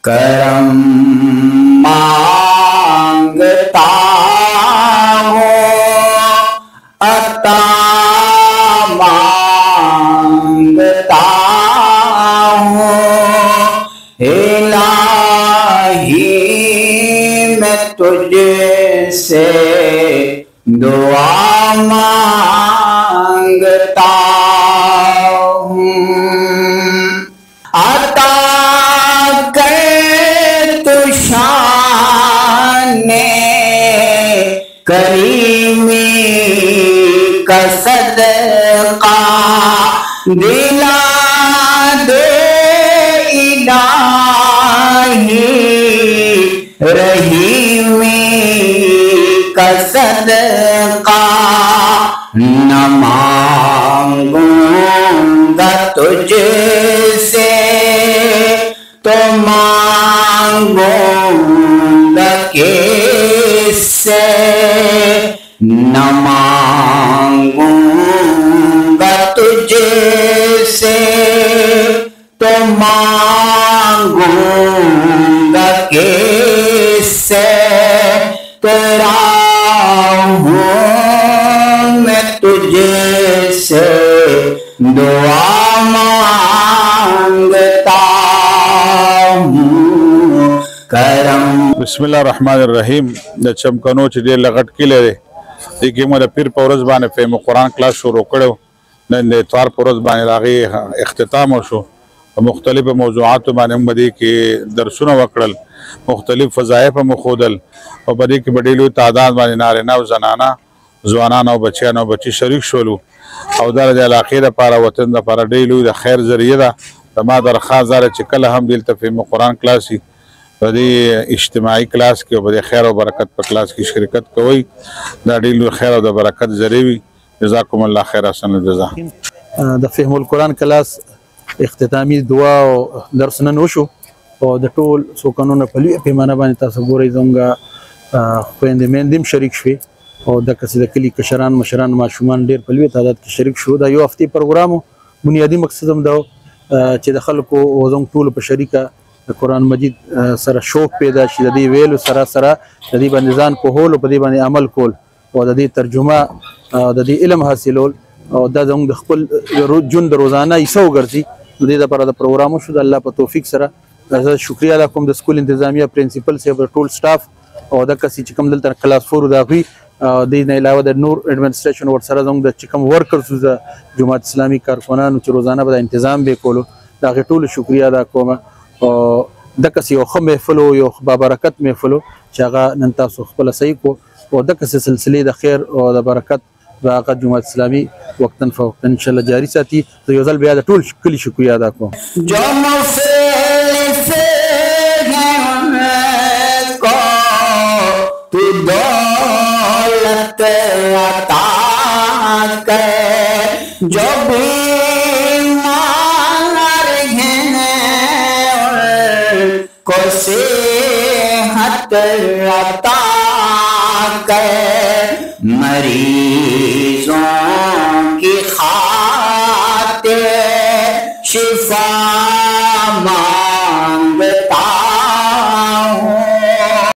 کرم مانگتا ہوں عطا مانگتا ہوں الہی میں تجھ سے دعا مانگتا ہوں عطا کر تو شان کریمی کا صدقہ دلا دے الہی رحیمی کا صدقہ نہ مانگوں گا تجھ سے تو مانگوں گا کس سے نہ مانگوں گا تجھ سے تو مانگوں گا کس سے تیرا ہوں میں تجھ سے دعا مانگتا ہوں کرم. بسم الله الرحمن الرحیم. د چمکنو چې ډېر لغټ کلی دی دې کې مو د پیر په ورځ باندې فهم قرآن کلاس شروع کړی نن د اتوار په ورځ باندې د هغې اختتام وشو په مختلفو موضوعاتو باندې موږ دې کې درسونه وکړل مختلف وظایف مو ښودل او په دې کې په ډېر لوی تعداد باندې نارینه او زنانه ځوانان او بچیان او بچي شریک شولو او دا د علاقې دپاره وطن دپاره ډېر لوی د خیر ذریعه ده زما درخواست دا ده چې کله هم دلته فهم قرآن کلاس وي په دې اجتماعي کلاس کې او په دې خیر او برکت په کلاس کې شرکت کوئ دا ډېر لوی خیر او د برکت ذریعه وي جزاکم الله خیر احسن الجزا. د فهم القرآن کلاس اختتامی دعا او درس نن وشو او د ټول څو کانونه په لویه پیمانه باندې تاسو ګورئ زموږ خویندې میندې هم شریک شوې او دقسې د کلي کشران مشران ماشومان ډېر په لویه تعداد کې شریک شو. دا یو هفتې پروګرام و بنیادي مقصد هم دا چې د خلکو او زموږ ټولو په شریکه د قرآن مجید سره شوق پیدا شي د دې ویلو سره سره د دې باندې ځان پوهول او په دې باندې عمل کول او د دې ترجمه د دې علم حاصلول او دا زموږ د خپل ژوند د روزانه حصه وګرځي. د دې لپاره د پروګرام شو د الله په توفیق سره زه شکریه ادا کوم د سکول انتظامیه پرنسپل صاحب ټول سټاف او دغسې چې کوم دلته کلاس 4 د هغوی د نه علاوه د نور ایډمنسټریشن ورسره زموږ د چې کوم ورکرز د جماعت اسلامي کارکنانو چې روزانه به د تنظیم به کولو د هغې ټولو شکریه ادا کوم او دغسې یو ښه محفل و یو بابرکت محفل و چې هغه نن تاسو خپله صحیح کو او دغسې سلسلې د خیر او د برکت د هغه جماعت اسلامي وقتاً فوقتاً انشاءالله جاري ساتي. زه یو ځل بیا د ټول کلي شکریه ادا کوم. تو دولت عطا کر جو بیمار ہیں کو صحت عطا کر مریضوں کی خاطر شفا